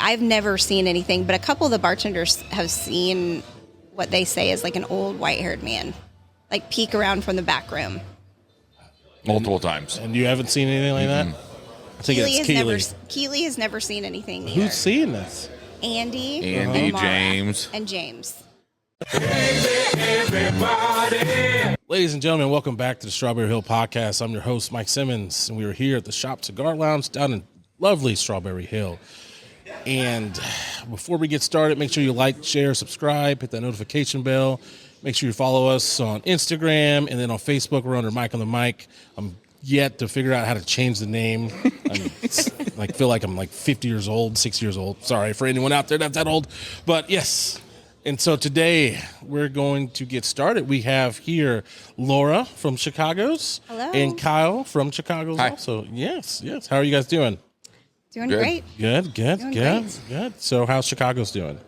I've never seen anything, but a couple of the bartenders have seen what they say is like an old white-haired man, like peek around from the back room. Multiple times. And you haven't seen anything like that? I think it's Keely. Keely has never seen anything either. Who's seeing this? Andy, James. And James. Ladies and gentlemen, welcome back to the Strawberry Hill Podcast. I'm your host, Mike Simmons, and we are here at the Shop Cigar Lounge down in lovely Strawberry Hill. And before we get started, make sure you like, share, subscribe, hit that notification bell. Make sure you follow us on Instagram, and then on Facebook, we're under Mike on the Mic. I'm yet to figure out how to change the name. Feel like I'm like 50 years old, 6 years old. Sorry for anyone out there that's that old. But yes. And so today we're going to get started. We have here Laura from Chicago's. Hello. And Kyle from Chicago's. Hi. Also. Yes. How are you guys doing? Doing great. Good. So how's Chicago's doing?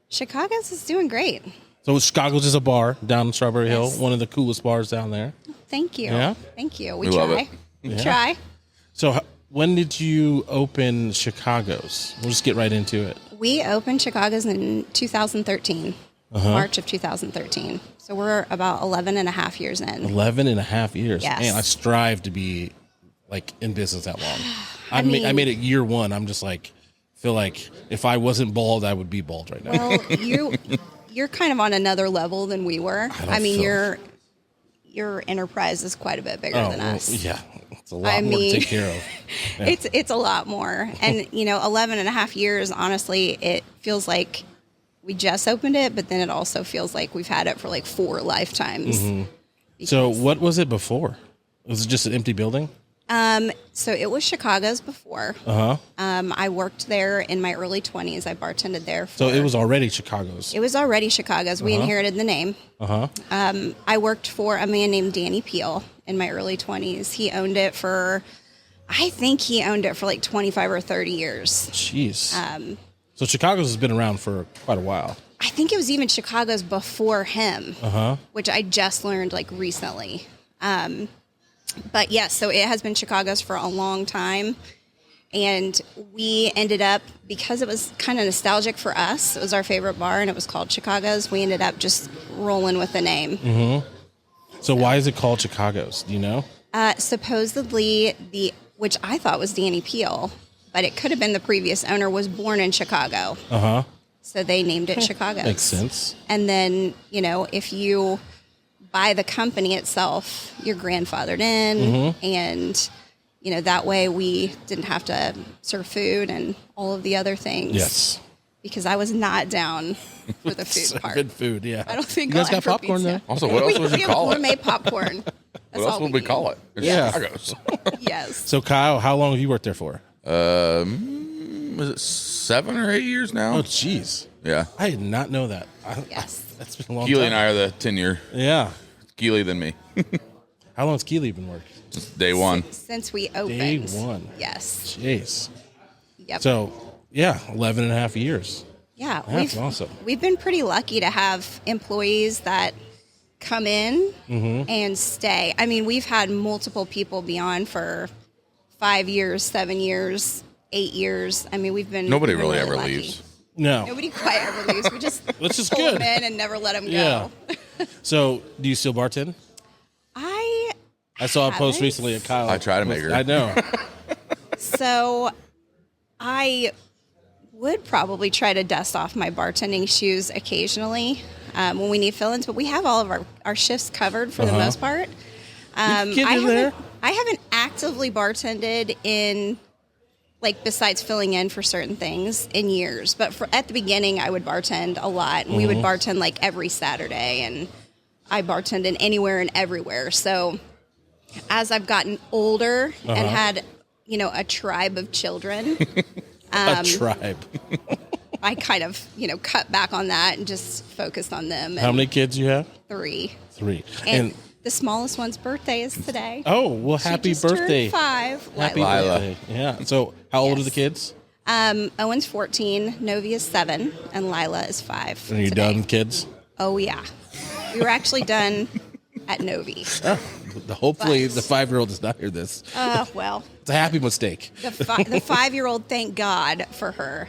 Chicago's is doing great. So Chicago's is a bar down in Strawberry Hill, Yes. one of the coolest bars down there. Thank you. Yeah? Thank you. We love it. We try. So when did you open Chicago's? We'll just get right into it. We opened Chicago's in 2013, March of 2013. So we're about 11 and a half years in. 11 and a half years. Yes. Man, I strive to be like in business that long. I mean- made it year one. I'm just like, feel like if I wasn't bald, I would be bald right now. Well, you're kind of on another level than we were. I mean, your enterprise is quite a bit bigger than us. Yeah, it's a lot more to take care of. Yeah. It's a lot more. And, 11 and a half years, honestly, it feels like we just opened it, but then it also feels like we've had it for like 4 lifetimes. Mm-hmm. So what was it before? Was it just an empty building? So it was Chicago's before. I worked there in my early 20s. I bartended there. So it was already Chicago's. It was already Chicago's. We inherited the name. I worked for a man named Danny Peel in my early 20s. He owned it for like 25 or 30 years. Jeez. So Chicago's has been around for quite a while. I think it was even Chicago's before him, which I just learned like recently. But yes, so it has been Chicago's for a long time. And we ended up, because it was kind of nostalgic for us, it was our favorite bar and it was called Chicago's, we ended up just rolling with the name. So why is it called Chicago's? Do you know? Supposedly, which I thought was Danny Peel, but it could have been the previous owner, was born in Chicago. So they named it Chicago's. Makes sense. And then, if you buy the company itself, you're grandfathered in, and that way we didn't have to serve food and all of the other things. Yes. Because I was not down for the food So part. good food, yeah. I don't think you guys I'll got ever popcorn be there. Also, what else would you call it? We made popcorn. What else would we call it? It's Yeah. Chicago's. Yes. So Kyle, how long have you worked there for? Was it 7 or 8 years now? Oh, jeez. Yeah. I did not know that. Yes. That's been a long Keely time. and I are the tenure. Yeah. Keely than me. How long has Keely been working? Day one. Since we opened. Day one. Yes. Jeez. Yep. So, 11 and a half years. Yeah, That's awesome. We've been pretty lucky to have employees that come in and stay. I mean, we've had multiple people be on for 5 years, 7 years, 8 years. I mean, we've been Nobody we've been really ever lucky. leaves. No. Nobody quite ever leaves. We just Which is pull good. them in and never let them Yeah. go. So, do you still bartend? I saw a post haven't. recently at Kyle. I try to make her. I know. So I would probably try to dust off my bartending shoes occasionally when we need fill-ins, but we have all of our shifts covered for the most part. Get in there. I haven't actively bartended in, like, besides filling in for certain things, in years. But at the beginning, I would bartend a lot. And we would bartend, like, every Saturday. And I bartended anywhere and everywhere. So as I've gotten older and had, a tribe of children, A tribe. I kind of, cut back on that and just focused on them. How many kids you have? 3. 3. And the smallest one's birthday is today. Oh, well, happy She just birthday. turned 5. Happy Lila. birthday. Yeah. So, how old are the kids? Owen's 14, Novi is 7, and Lila is 5. Are you today. done with kids? Oh, yeah. We were actually done at Novi. Hopefully, But- the 5-year-old does not hear this. Well, It's a happy mistake. the 5-year-old, thank God for her.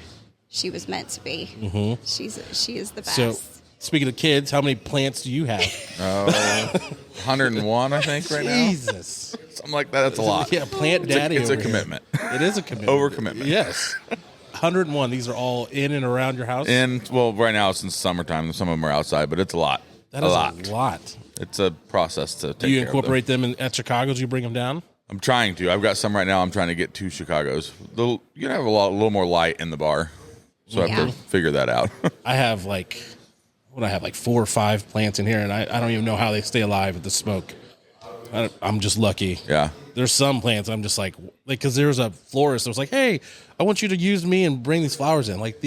she was meant to be. She is the best. So, speaking of kids, how many plants do you have? 101, I think, right now. Jesus. Something like that. That's a lot. Yeah, plant daddy. It's a over here. commitment. It is a commitment. Overcommitment. Yes. 101. These are all in and around your house? Well, right now it's in summertime. Some of them are outside, but it's a lot. That is a lot. It's a process to take Do you care incorporate them at Chicago's? You bring them down? I'm trying to. I've got some right now. I'm trying to get to Chicago's. You can have a little more light in the bar, so I have to figure that out. I have like 4 or 5 plants in here, and I don't even know how they stay alive with the smoke. I'm just lucky. Yeah. There's some plants I'm just like because there was a florist that was like, hey, I want you to use me and bring these flowers in. Like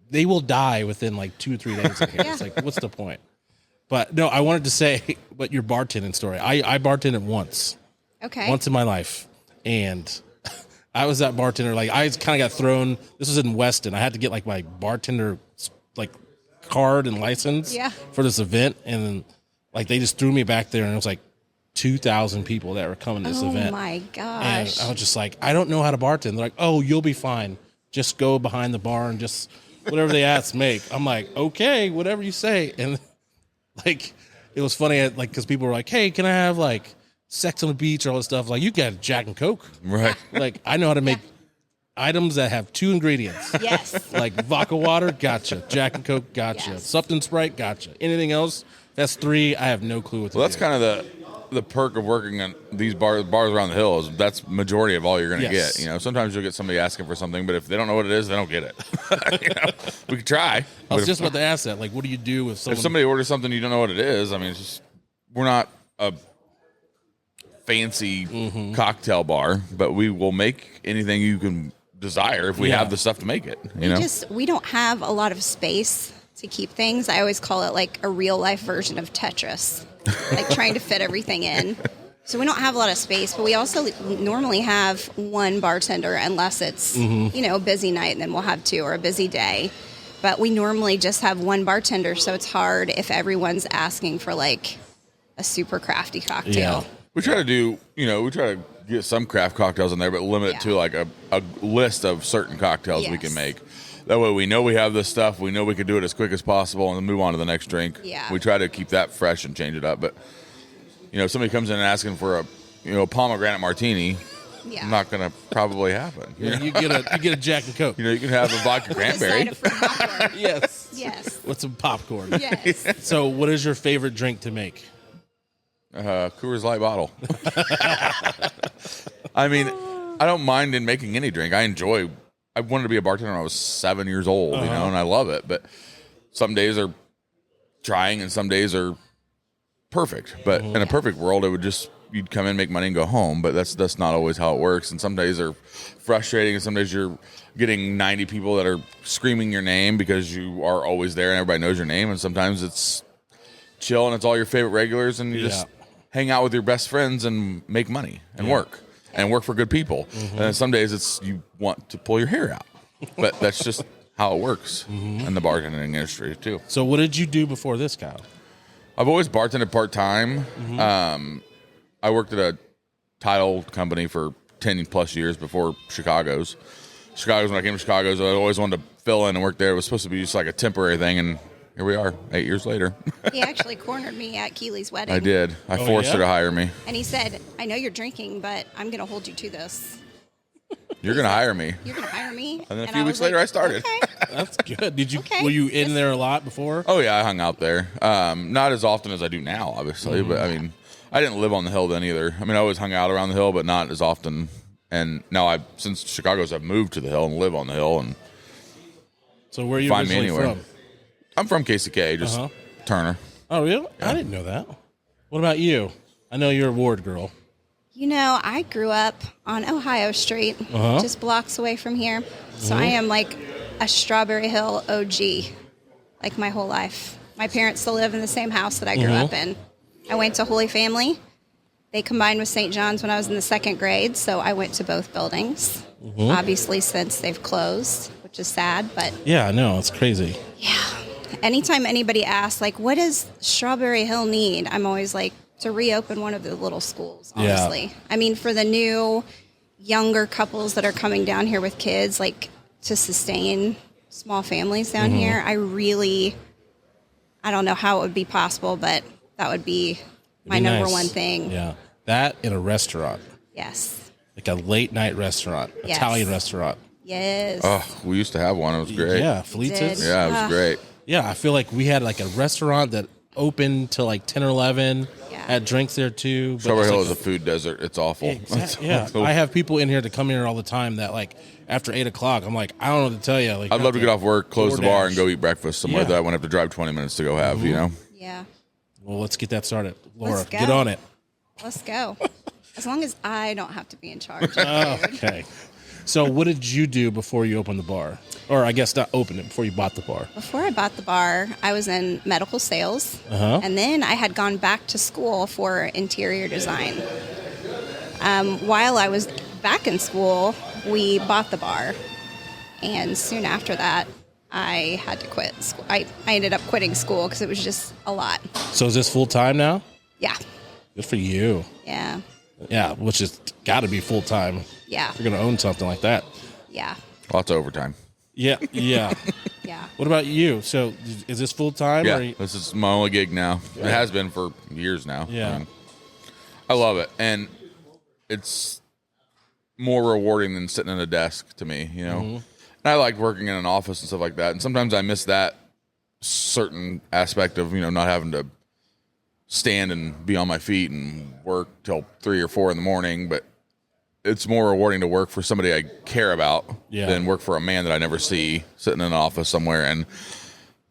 they will die within like 2 or 3 days in here. It's like, what's the point? But no, I wanted to say, but your bartending story. I bartended once. Okay. Once in my life. And I was that bartender. Like I kind of got thrown. This was in Weston. I had to get like my bartender like card and license for this event. And then like they just threw me back there and it was like 2,000 people that were coming to this event. Oh my gosh. And I was just like, I don't know how to bartend. They're like, oh, you'll be fine. Just go behind the bar and just whatever they ask, make. I'm like, okay, whatever you say. And like, it was funny, like, because people were like, hey, can I have like sex on the beach or all this stuff? Like, you got Jack and Coke. Right. Like, I know how to make items that have 2 ingredients. Yes. Like vodka water, gotcha. Jack and Coke, gotcha. Yes. Something Sprite, gotcha. Anything else, that's 3. I have no clue what to do. Well, that's kind of the perk of working on these bars around the hill is that's majority of all you're going to get. You know, sometimes you'll get somebody asking for something, but if they don't know what it is, they don't get it. You know, we could try. I was just about to ask that. Like, what do you do if someone... If somebody orders something you don't know what it is, I mean, it's just we're not a fancy cocktail bar, but we will make anything you can desire if we have the stuff to make it. You know, we don't have a lot of space to keep things. I always call it like a real life version of Tetris, like trying to fit everything in. So we don't have a lot of space, but we also normally have one bartender unless it's, a busy night, and then we'll have 2 or a busy day. But we normally just have one bartender, so it's hard if everyone's asking for like a super crafty cocktail. Yeah. we try to do, we try to get some craft cocktails in there, but limit it to like a list of certain cocktails we can make. That way we know we have this stuff. We know we can do it as quick as possible and then move on to the next drink. Yeah. We try to keep that fresh and change it up. But, if somebody comes in and asking for a pomegranate martini, not going to probably happen. You get a Jack and Coke. You can have a vodka cranberry. Yes. Yes. With some popcorn. Yes. So what is your favorite drink to make? Coors Light bottle. I mean, I don't mind in making any drink. I wanted to be a bartender when I was 7 years old, and I love it. But some days are trying and some days are perfect. But in a perfect world, it would just, you'd come in, make money, and go home. But that's not always how it works. And some days are frustrating, and some days you're getting 90 people that are screaming your name because you are always there and everybody knows your name. And sometimes it's chill and it's all your favorite regulars, and you just hang out with your best friends and make money and work for good people. And then some days it's you want to pull your hair out. But that's just how it works in the bartending industry too. So what did you do before this, Kyle? I've always bartended part-time. I worked at a title company for 10 plus years before Chicago's. When I came to Chicago's, I always wanted to fill in and work there. It was supposed to be just like a temporary thing, and here we are, 8 years later. He actually cornered me at Keely's wedding. I did. I forced her to hire me. And he said, I know you're drinking, but I'm going to hold you to this. You're going to hire me. You're going to hire me? And then a few weeks later, I started. Okay. That's good. Were you in there a lot before? Oh, yeah, I hung out there. Not as often as I do now, obviously. But, I mean, I didn't live on the hill then either. I mean, I always hung out around the hill, but not as often. And now, since Chicago's, I've moved to the hill and live on the hill. And so where are you originally from? I'm from KCK, just Turner. Oh, really? Yeah. I didn't know that. What about you? I know you're a Ward girl. I grew up on Ohio Street, just blocks away from here. So I am like a Strawberry Hill OG, like my whole life. My parents still live in the same house that I grew up in. I went to Holy Family. They combined with St. John's when I was in the 2nd grade, so I went to both buildings. Obviously, since they've closed, which is sad, but... Yeah, I know. It's crazy. Yeah. Anytime anybody asks, like, what does Strawberry Hill need? I'm always like, to reopen one of the little schools, honestly. Yeah. I mean, for the new, younger couples that are coming down here with kids, like, to sustain small families down here. I don't know how it would be possible, but that would be my number one thing. Yeah. That in a restaurant. Yes. Like a late night restaurant, Yes. Italian restaurant. Yes. Oh, we used to have one. It was great. Yeah, Felice's. did. Yeah, it was great. Yeah, I feel like we had like a restaurant that opened till like 10 or 11. Yeah. Had drinks there too. But Strawberry it's Hill like is a food desert. It's awful. Exactly. Yeah, I have people in here that come here all the time that like after 8 o'clock, I'm like, I don't know what to tell you. Like, I'd love to get off work, close the bar, DoorDash. and go eat breakfast somewhere Yeah. that I wouldn't have to drive 20 minutes to go have, you know? Yeah. Well, let's get that started. Laura, Let's go. get on it. Let's go. As long as I don't have to be in charge. Okay. So what did you do before you opened the bar? Or I guess not open it, before you bought the bar. Before I bought the bar, I was in medical sales. And then I had gone back to school for interior design. While I was back in school, we bought the bar. And soon after that, I had to quit school. I ended up quitting school because it was just a lot. So is this full time now? Yeah. Good for you. Yeah. Yeah, which is got to be full time. Yeah. If you're going to own something like that. Yeah. Lots of overtime. Yeah, yeah. Yeah. What about you? So is this full time? Yeah, this is my only gig now. It has been for years now. Yeah. I love it. And it's more rewarding than sitting at a desk to me, you know? And I like working in an office and stuff like that. And sometimes I miss that certain aspect of, you know, not having to stand and be on my feet and work till 3 or 4 in the morning. But it's more rewarding to work for somebody I care about than work for a man that I never see sitting in an office somewhere. And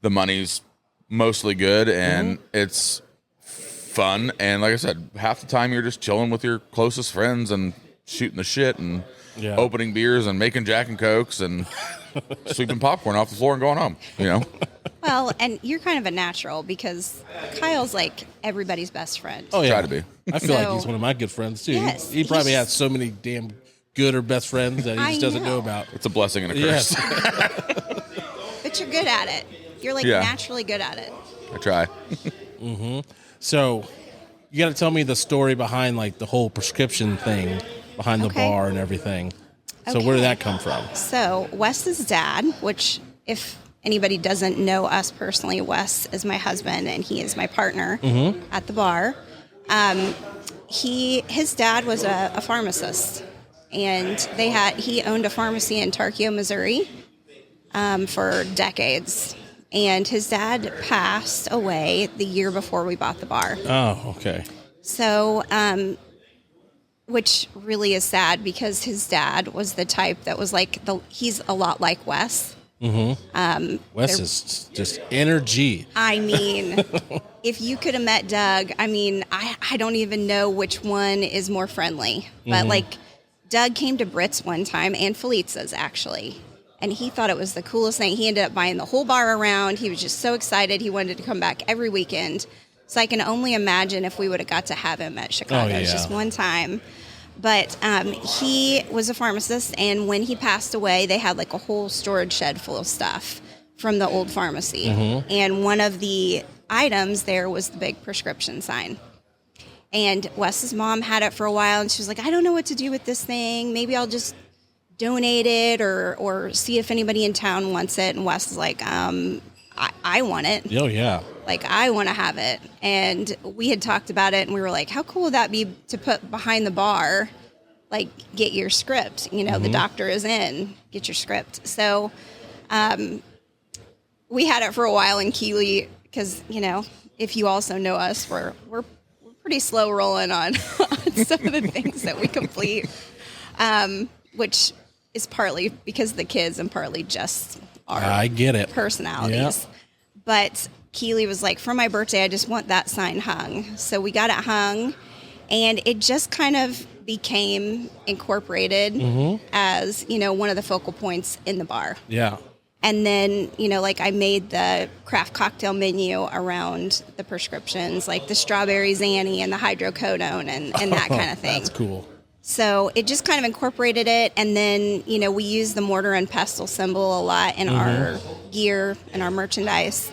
the money's mostly good and it's fun. And like I said, half the time you're just chilling with your closest friends and shooting the shit and opening beers and making Jack and Cokes and sweeping popcorn off the floor and going home, you know? Well, and you're kind of a natural because Kyle's like everybody's best friend. Oh, yeah. Try to be. I feel like So- he's one of my good friends, too. Yes, he probably he's- has so many damn good or best friends that he just doesn't know about. It's a blessing and a curse. Yes. But you're good at it. You're like Yeah. naturally good at it. I try. So you got to tell me the story behind like the whole prescription thing behind the Okay. bar and everything. So where did that come from? So Wes's dad, which if anybody doesn't know us personally, Wes is my husband and he is my partner at the bar. His dad was a pharmacist, and he owned a pharmacy in Tarkio, Missouri, for decades. And his dad passed away the year before we bought the bar. Oh, okay. So, which really is sad because his dad was the type that was like he's a lot like Wes. Wes is just energy. I mean, if you could have met Doug, I mean, I don't even know which one is more friendly. But like, Doug came to Britt's one time and Felitza's actually. And he thought it was the coolest thing. He ended up buying the whole bar around. He was just so excited. He wanted to come back every weekend. So I can only imagine if we would have got to have him at Chicago's just one time. But he was a pharmacist, and when he passed away, they had like a whole storage shed full of stuff from the old pharmacy. And one of the items there was the big prescription sign. And Wes's mom had it for a while, and she was like, I don't know what to do with this thing. Maybe I'll just donate it or see if anybody in town wants it. And Wes is like, I want it. Oh, yeah. Like, I want to have it. And we had talked about it, and we were like, how cool would that be to put behind the bar, like, get your script. You know, the doctor is in, get your script. So we had it for a while in Keeley because, you know, if you also know us, we're pretty slow rolling on some of the things that we complete, which is partly because of the kids and partly just our I get it. personalities. Yeah. But Keeley was like, for my birthday, I just want that sign hung. So we got it hung, and it just kind of became incorporated as, you know, one of the focal points in the bar. Yeah. And then, you know, like I made the craft cocktail menu around the prescriptions, like the strawberry Zanny and the hydrocodone and that kind of thing. That's cool. So it just kind of incorporated it. And then, you know, we use the mortar and pestle symbol a lot in our gear and our merchandise.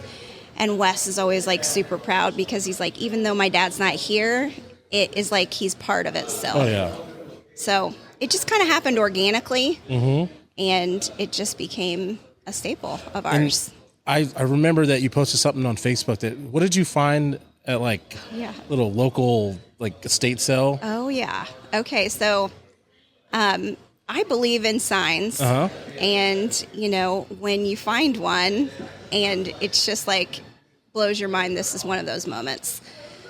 And Wes is always like super proud because he's like, even though my dad's not here, it is like he's part of it still. Oh, yeah. So it just kind of happened organically. And it just became a staple of ours. I remember that you posted something on Facebook. What did you find at like little local like estate sale? Oh yeah. Okay, so I believe in signs, and when you find one, and it's just like blows your mind. This is one of those moments.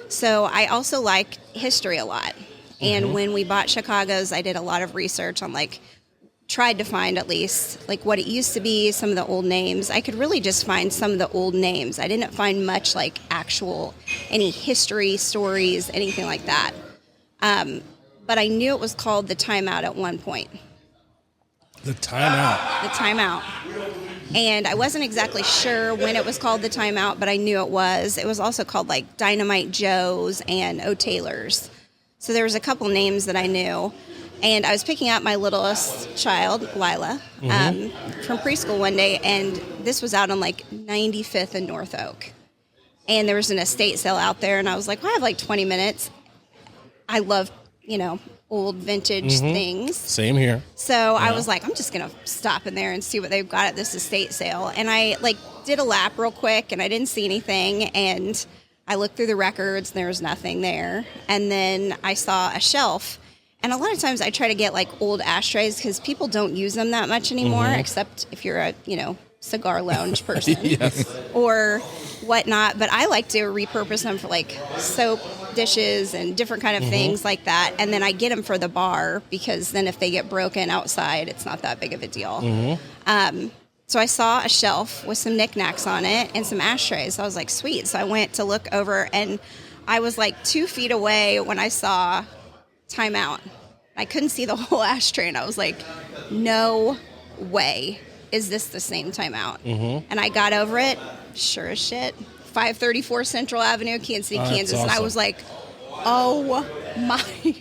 So I also like history a lot, and when we bought Chicago's, I did a lot of research on tried to find at least like what it used to be, some of the old names. I could really just find some of the old names. I didn't find much like any history stories, anything like that. But I knew it was called the Timeout at one point. The Timeout. The Timeout. And I wasn't exactly sure when it was called the Timeout, but I knew it was. It was also called like Dynamite Joe's and O'Taylor's. So there was a couple names that I knew. And I was picking up my littlest child, Lila, from preschool one day, and this was out on like 95th and North Oak. And there was an estate sale out there, and I was like, well, I have like 20 minutes. I love, old vintage things. Same here. So I was like, I'm just going to stop in there and see what they've got at this estate sale. And I did a lap real quick, and I didn't see anything. And I looked through the records, and there was nothing there. And then I saw a shelf. And a lot of times I try to get old ashtrays because people don't use them that much anymore, except if you're a, cigar lounge person or whatnot. But I like to repurpose them for soap dishes and different kind of things like that. And then I get them for the bar because then if they get broken outside, it's not that big of a deal. So I saw a shelf with some knickknacks on it and some ashtrays. So I was like, sweet. So I went to look over, and I was 2 feet away when I saw Timeout. I couldn't see the whole ashtray, and I was like, no way is this the same Timeout. And I got over it, sure as shit, 534 Central Avenue, Kansas City, Kansas. Awesome. And I was like, oh my,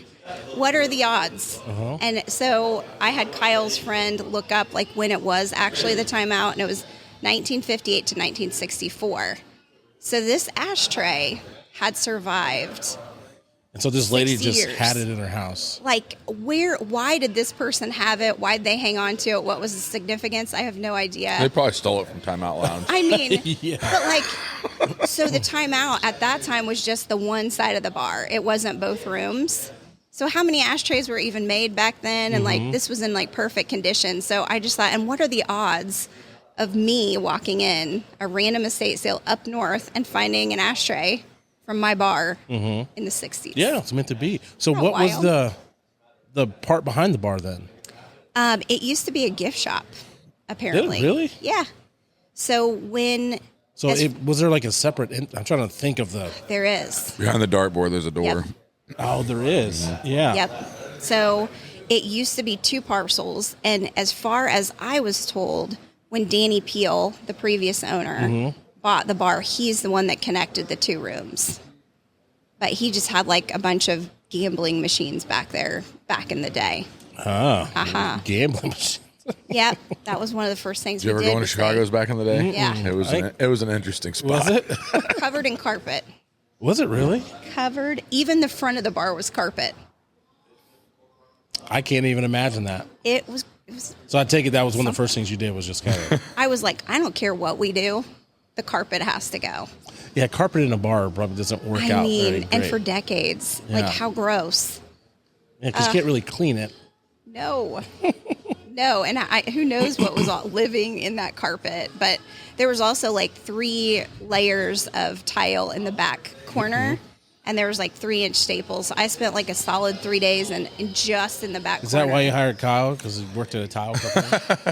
what are the odds? And so I had Kyle's friend look up when it was actually the Timeout, and it was 1958 to 1964. So this ashtray had survived. And so this lady just had it in her house. Why did this person have it? Why'd they hang on to it? What was the significance? I have no idea. They probably stole it from Timeout Lounge. I mean, but so the Timeout at that time was just the one side of the bar. It wasn't both rooms. So how many ashtrays were even made back then? And this was in perfect condition. So I just thought, and what are the odds of me walking in a random estate sale up north and finding an ashtray from my bar in the 60s. Yeah, it's meant to be. So what was the part behind the bar then? It used to be a gift shop, apparently. Really? Yeah. So when... was there a separate... I'm trying to think of the... There is. Behind the dartboard, there's a door. Yep. Oh, there is. Yeah. Yep. So it used to be 2 parcels, and as far as I was told, when Danny Peel, the previous owner... bought the bar, he's the one that connected the 2 rooms. But he just had a bunch of gambling machines back there back in the day. Gambling machines. Yep, that was one of the first things Did you we ever did. go into Chicago's back in the day? Yeah. It was an interesting spot. Was it? Covered in carpet. Was it really? Covered. Even the front of the bar was carpet. I can't even imagine that. It was So I take it that was one of the first things you did was just kind of... I was like, I don't care what we do. The carpet has to go. Yeah, carpet in a bar probably doesn't work out very great. And for decades. Yeah. How gross. Yeah, because you can't really clean it. No. No, and who knows what was living in that carpet. But there was also 3 layers of tile in the back corner. And there was 3-inch staples. So I spent a solid 3 days and just in the back corner. Is that why you hired Kyle? Because he worked at a tile company?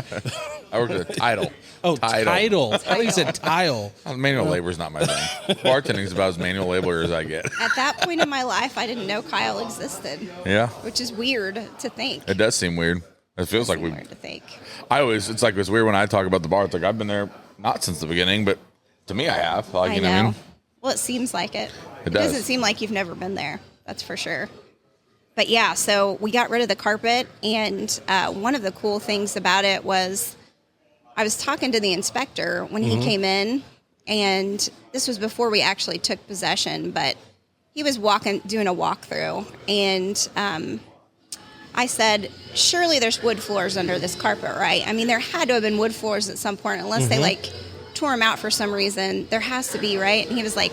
I worked at a Title. Oh, Title. I thought you said tile. Manual labor is not my thing. Bartending is about as manual labor as I get. At that point in my life, I didn't know Kyle existed. Yeah. Which is weird to think. It does seem weird. It feels like weird to think. It's weird when I talk about the bar. It's I've been there not since the beginning, but to me I have. I know. What I mean? Well, it seems like it. It does. Doesn't seem like you've never been there. That's for sure. But yeah, so we got rid of the carpet, and one of the cool things about it was I was talking to the inspector when he came in, and this was before we actually took possession, but he was doing a walkthrough, and I said, surely there's wood floors under this carpet, right? I mean, there had to have been wood floors at some point, unless they like tore them out for some reason. There has to be, right? And he was like,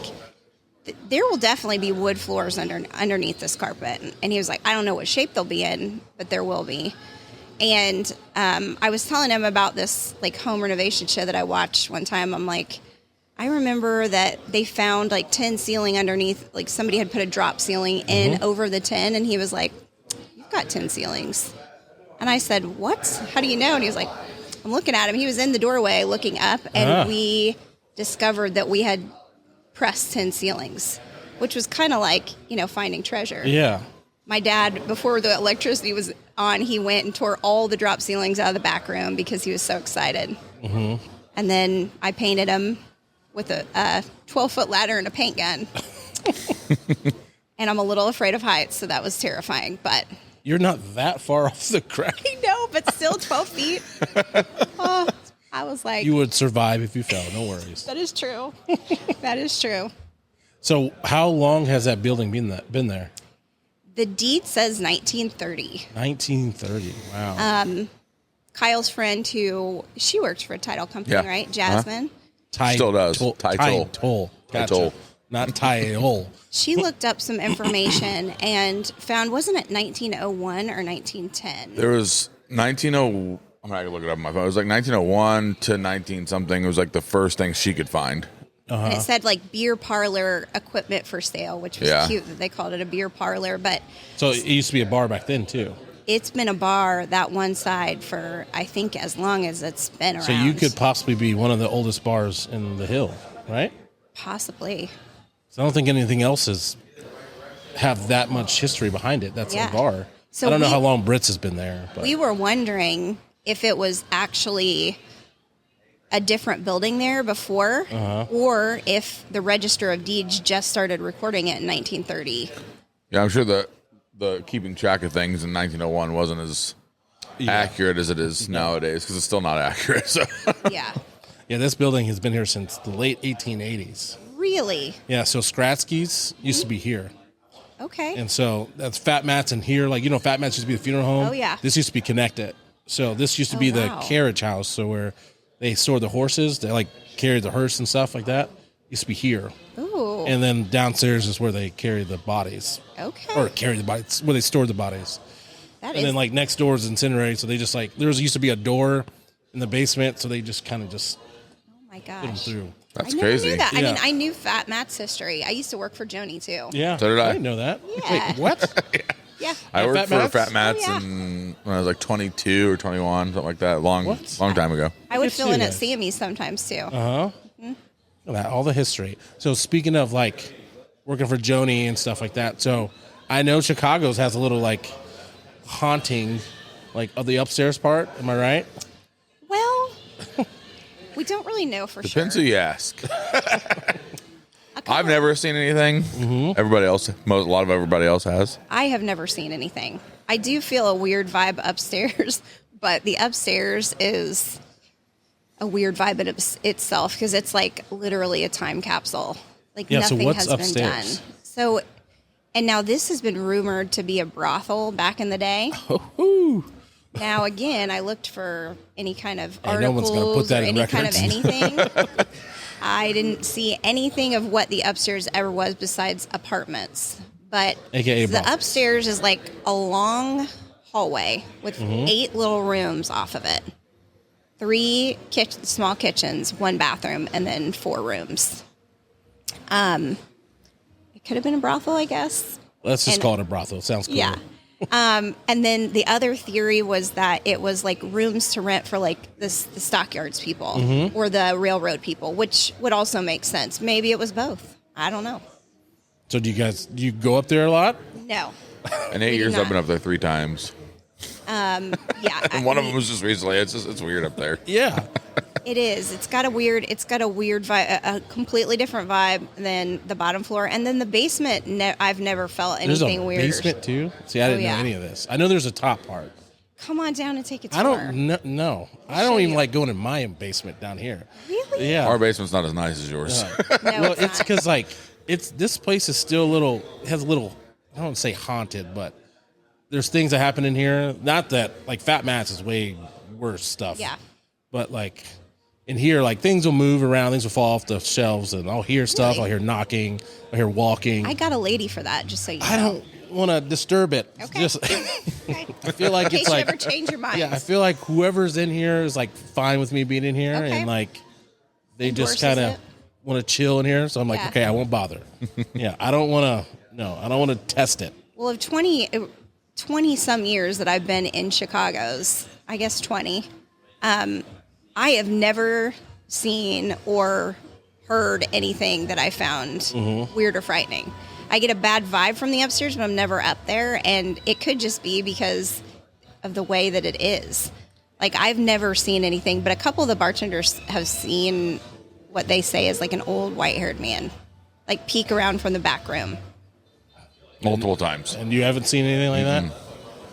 there will definitely be wood floors underneath this carpet. And he was like, I don't know what shape they'll be in, but there will be. And I was telling him about this like home renovation show that I watched one time. I'm like, I remember that they found like tin ceiling underneath, like somebody had put a drop ceiling in over the tin, and he was like, you've got tin ceilings. And I said, what? How do you know? And he was like, I'm looking at him. He was in the doorway looking up, and we discovered that we had pressed tin ceilings, which was kind of like, finding treasure. Yeah. My dad, before the electricity was on, he went and tore all the drop ceilings out of the back room because he was so excited. And then I painted him with a 12-foot ladder and a paint gun. And I'm a little afraid of heights, so that was terrifying. But you're not that far off the ground. I know, but still 12 feet. Oh, I was like... You would survive if you fell, no worries. That is true. That is true. So how long has that building been there? The deed says 1930. 1930, wow. Kyle's friend, she works for a title company, right? Jasmine. Still does. Title. Gotcha. Not title. She looked up some information and found, wasn't it 1901 or 1910? There was I'm not going to look it up on my phone. It was like 1901 to 19 something. It was like the first thing she could find. And it said like beer parlor equipment for sale, which was cute that they called it a beer parlor. But so it used to be a bar back then too. It's been a bar, that one side, for I think as long as it's been around. So you could possibly be one of the oldest bars in the hill, right? Possibly. So I don't think anything else have that much history behind it. That's a bar. So I don't know how long Brits has been there. But. We were wondering if it was actually a different building there before, or if the Register of Deeds just started recording it in 1930. Yeah, I'm sure the keeping track of things in 1901 wasn't as accurate as it is nowadays, because it's still not accurate. So. Yeah, this building has been here since the late 1880s. Really? Yeah, so Skratsky's used to be here. Okay. And so that's Fat Matt's in here. Like, Fat Matt's used to be the funeral home. Oh, yeah. This used to be connected. So this used to be the carriage house. So where they stored the horses, they like carried the hearse and stuff like that. Used to be here. Ooh. And then downstairs is where they carry the bodies. Okay. Or carry the bodies, where they stored the bodies. Then like next door is incinerated. So they just like, there used to be a door in the basement. So they just kind of just oh my put them gosh. through. That's I never crazy. knew that. Yeah. I mean, I knew Fat Matt's history. I used to work for Joni too. Yeah. So did I. I didn't know that. Yeah. Wait, what? Yeah. I worked Fat for Fat Matt's? Matt's when I was like 22 or 21, something like that. Long time ago. I would Good fill to in you at guys. Sammy's sometimes too. All the history. So speaking of like working for Joni and stuff like that, so I know Chicago's has a little like haunting, like of the upstairs part. Am I right? Well, we don't really know for Depends who sure. you ask. I've never seen anything. Everybody else, a lot of everybody else has. I have never seen anything. I do feel a weird vibe upstairs, but the upstairs is a weird vibe in itself because it's like literally a time capsule. Like nothing so what's has upstairs? been done. So, and now this has been rumored to be a brothel back in the day. Ooh. Now, again, I looked for any kind of Hey, no one's gonna articles put that or in any kind of records. anything. I didn't see anything of what the upstairs ever was besides apartments. But AKA the brothels. upstairs is like a long hallway with 8 little rooms off of it. 3 small kitchens, 1 bathroom, and then 4 rooms. It could have been a brothel, I guess. Let's just call it a brothel. It sounds cool. Yeah. And then the other theory was that it was like rooms to rent for like the stockyards people or the railroad people, which would also make sense. Maybe it was both. I don't know. So do you go up there a lot? No. In 8 years, I've been up there 3 times. Yeah. And one of them was just recently. It's weird up there. Yeah. It is. It's got a weird vibe, a completely different vibe than the bottom floor. And then the basement, I've never felt anything There's a weird. basement too? See, I didn't know any of this. I know there's a top part. Come on down and take a tour. I don't know. I don't even like going in my basement down here. Really? Yeah. Our basement's not as nice as yours. No, Well, it's it's not. because like this place is still has a little, I don't want to say haunted, but there's things that happen in here. Not that like Fat Matt's is way worse stuff. Yeah. But like in here, like things will move around, things will fall off the shelves, and I'll hear stuff. Really? I'll hear knocking. I'll hear walking. I got a lady for that, just so you know. I don't want to disturb it. Okay. Just, Okay. I feel like In case it's you like ever change your mind. yeah. I feel like whoever's in here is like fine with me being in here, Okay. and like they just Endorses kind of it. want to chill in here. So I'm like, Yeah. okay, I won't bother. Yeah, I don't want to. No, I don't want to test it. Well, of 20 some years that I've been in Chicago's, I guess 20, I have never seen or heard anything that I found weird or frightening. I get a bad vibe from the upstairs, but I'm never up there, and it could just be because of the way that it is. Like, I've never seen anything, but a couple of the bartenders have seen what they say is like an old white-haired man, like peek around from the back room. Multiple times. And you haven't seen anything like that?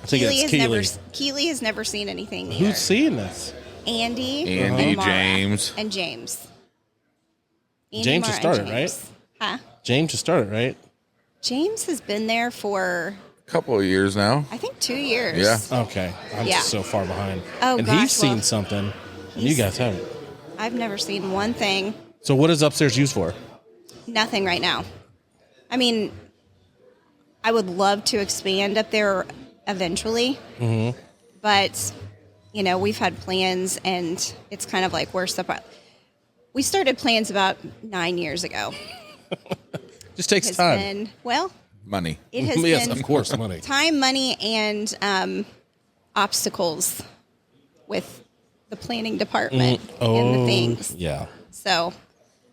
I think it's Keely has never seen anything either. Who's seeing this? Andy, Mara, James. and James. Andy, James Mara, just and started, James. Huh? James just started, right? James has been there for, Couple of years now. I think, 2 years. Yeah. Okay. I'm Yeah. just so far behind. Oh, and gosh, he's seen well, something, and you guys haven't. I've never seen one thing. So what is upstairs used for? Nothing right now. I mean, I would love to expand up there eventually. But, you know, we've had plans, and it's kind of like, where's the... We started plans about 9 years ago. Just takes It's time. been, well, Money. it has Yes, been of course, money. time, money, and obstacles with the planning department and the things. Yeah. So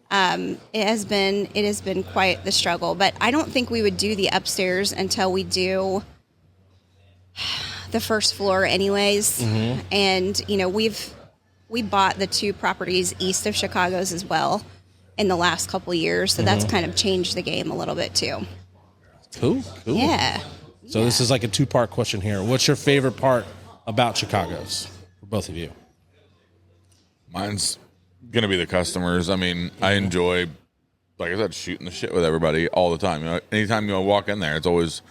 it has been quite the struggle. But I don't think we would do the upstairs until we do the first floor, anyways. And you know, we bought the 2 properties east of Chicago's as well in the last couple of years, so that's kind of changed the game a little bit too. Cool. Yeah. So this is like a 2-part question here. What's your favorite part about Chicago's for both of you? Mine's gonna be the customers. I mean, I enjoy, like I said, shooting the shit with everybody all the time. You know, anytime you walk in there, it's always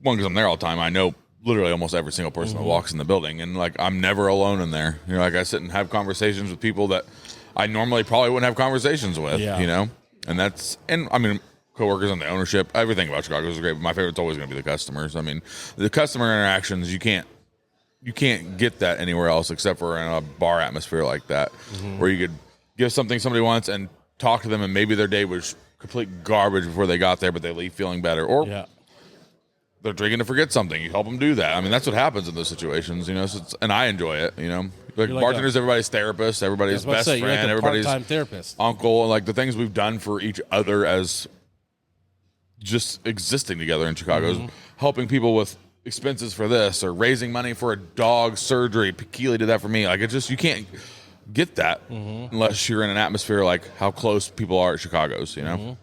one because I'm there all the time. I know literally almost every single person that walks in the building, and like I'm never alone in there. You know, like I sit and have conversations with people that I normally probably wouldn't have conversations with. Yeah. You know, and I mean, coworkers and the ownership, everything about Chicago is great. But my favorite's always going to be the customers. I mean, the customer interactions, you can't get that anywhere else except for in a bar atmosphere like that, where you could give something somebody wants and talk to them, and maybe their day was complete garbage before they got there, but they leave feeling better, or they're drinking to forget something. You help them do that. I mean, that's what happens in those situations, you know. So and I enjoy it, you know. Like bartenders, everybody's therapist, everybody's best friend, you're like a everybody's part-time therapist, uncle, and like the things we've done for each other as just existing together in Chicago, is helping people with expenses for this or raising money for a dog surgery. Keely did that for me. Like it just, you can't get that unless you're in an atmosphere like how close people are at Chicago's, you know.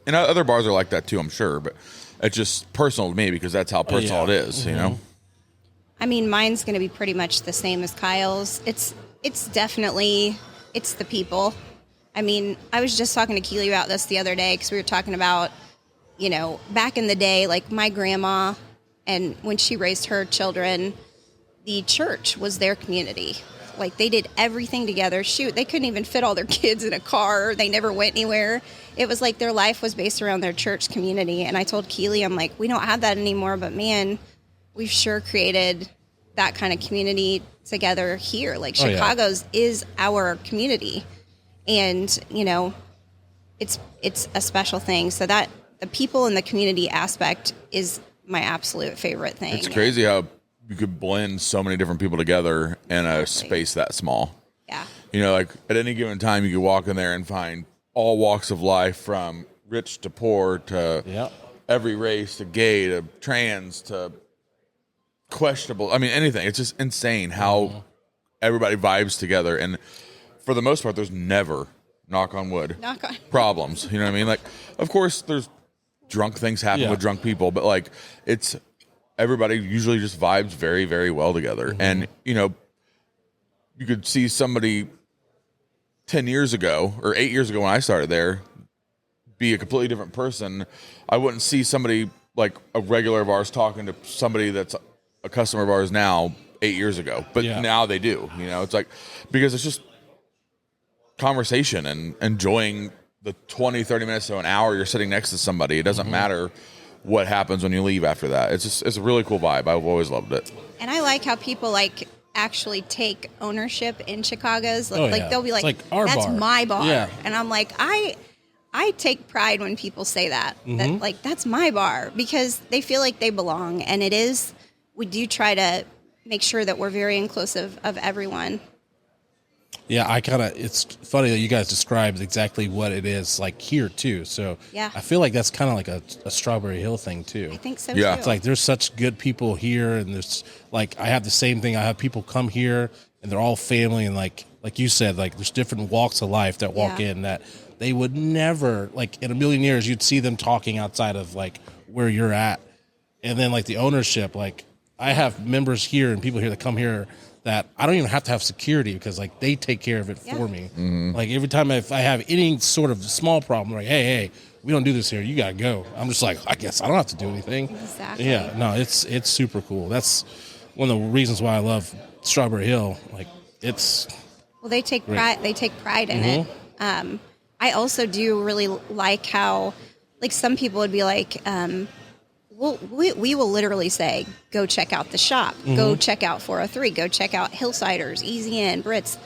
And other bars are like that too, I'm sure, but it's just personal to me because that's how personal it is, you know. I mean, mine's going to be pretty much the same as Kyle's. It's definitely, it's the people. I mean, I was just talking to Keely about this the other day because we were talking about, you know, back in the day, like my grandma, and when she raised her children, the church was their community. Like they did everything together. Shoot, they couldn't even fit all their kids in a car. They never went anywhere. It was like their life was based around their church community. And I told Keely, I'm like, we don't have that anymore, but man, we've sure created that kind of community together here. Like Chicago's is our community. And, you know, it's a special thing. So that the people in the community aspect is my absolute favorite thing. It's crazy how you could blend so many different people together in a space that small. Yeah. You know, like at any given time, you could walk in there and find all walks of life, from rich to poor to every race, to gay to trans to questionable. I mean, anything. It's just insane how everybody vibes together. And for the most part, there's never, knock on wood, problems. You know what I mean? Like, of course, there's drunk things happen with drunk people, but like it's everybody usually just vibes very, very well together. And, you know, you could see somebody 10 years ago or 8 years ago when I started there be a completely different person. I wouldn't see somebody like a regular of ours talking to somebody that's a customer of ours now 8 years ago, but now they do. It's like, because it's just conversation and enjoying the 20, 30 minutes to an hour you're sitting next to somebody. It doesn't matter what happens when you leave after that. It's a really cool vibe. I've always loved it. And I like how people actually take ownership in Chicago's. They'll be like that's bar. My bar. Yeah. And I'm like, I take pride when people say that. That that's my bar, because they feel like they belong. And it is, we do try to make sure that we're very inclusive of everyone. Yeah, it's funny that you guys described exactly what it is like here too. So I feel like that's kind of like a Strawberry Hill thing too. I think so too. It's like there's such good people here, and there's like, I have the same thing. I have people come here and they're all family, and like you said, like there's different walks of life that walk in that they would never, like in a million years, you'd see them talking outside of like where you're at. And then like the ownership, like I have members here and people here that come here that I don't even have to have security, because like they take care of it for me. Like every time if I have any sort of small problem, like, hey, we don't do this here, you gotta go. I'm just like, I guess I don't have to do anything. Exactly. Yeah, no, it's super cool. That's one of the reasons why I love Strawberry Hill. Like they take pride. They take pride in it. I also do really like how, like, some people would be like, we will literally say, go check out the shop, go check out 403, go check out Hillsiders, Easy Inn, Brits,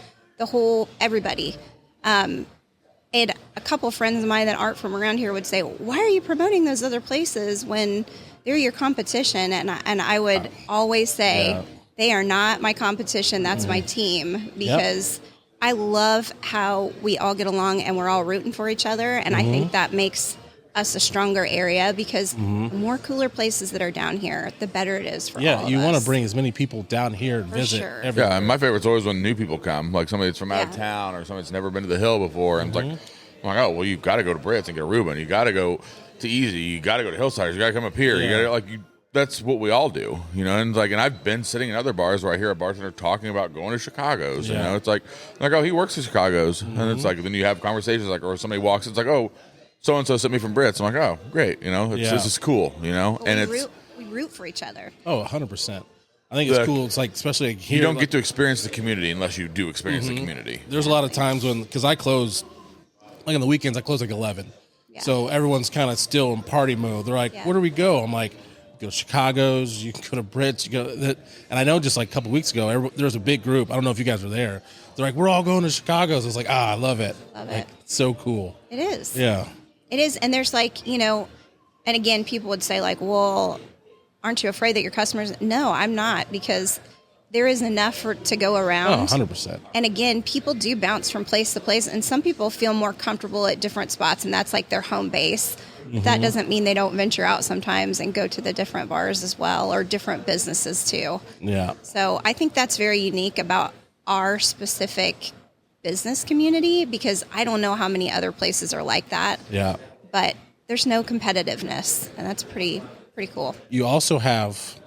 everybody. And a couple friends of mine that aren't from around here would say, why are you promoting those other places when they're your competition? And I would always say, they are not my competition. That's my team, because I love how we all get along and we're all rooting for each other. And I think that makes us a stronger area, because the more cooler places that are down here, the better it is for all of us. You want to bring as many people down here and visit. Sure. Everywhere. Yeah, and my favorite's always when new people come, like somebody that's from out of town or somebody that's never been to the Hill before. And it's like, I'm like, oh, well, you've got to go to Brits and get a Reuben. You got to go to Easy. You got to go to Hillsiders. You got to come up here. You got to that's what we all do, And it's like, and I've been sitting in other bars where I hear a bartender talking about going to Chicago's. It's like, oh, he works at Chicago's, and it's like, then you have conversations like, or somebody walks, it's like, oh, so and so sent me from Brits. I'm like, oh, great, this is cool, and we root for each other. Oh, 100%. I think it's cool. It's like, especially like here, you don't get to experience the community unless you do experience the community. There's a lot of times because I close, like on the weekends, I close like 11. Yeah. So everyone's kind of still in party mode. They're like, where do we go? I'm like, go to Chicago's, you can go to Brits, and I know just like a couple weeks ago, there was a big group. I don't know if you guys were there. They're like, we're all going to Chicago's. I was like, I love it. Love it. It's so cool. It is. Yeah. It is. And there's like, and again, people would say like, well, aren't you afraid that your customers? No, I'm not, because there is enough to go around. Oh, 100%. And again, people do bounce from place to place, and some people feel more comfortable at different spots, and that's like their home base. That doesn't mean they don't venture out sometimes and go to the different bars as well, or different businesses too. Yeah. So I think that's very unique about our specific business community, because I don't know how many other places are like that. Yeah. But there's no competitiveness, and that's pretty cool. You also have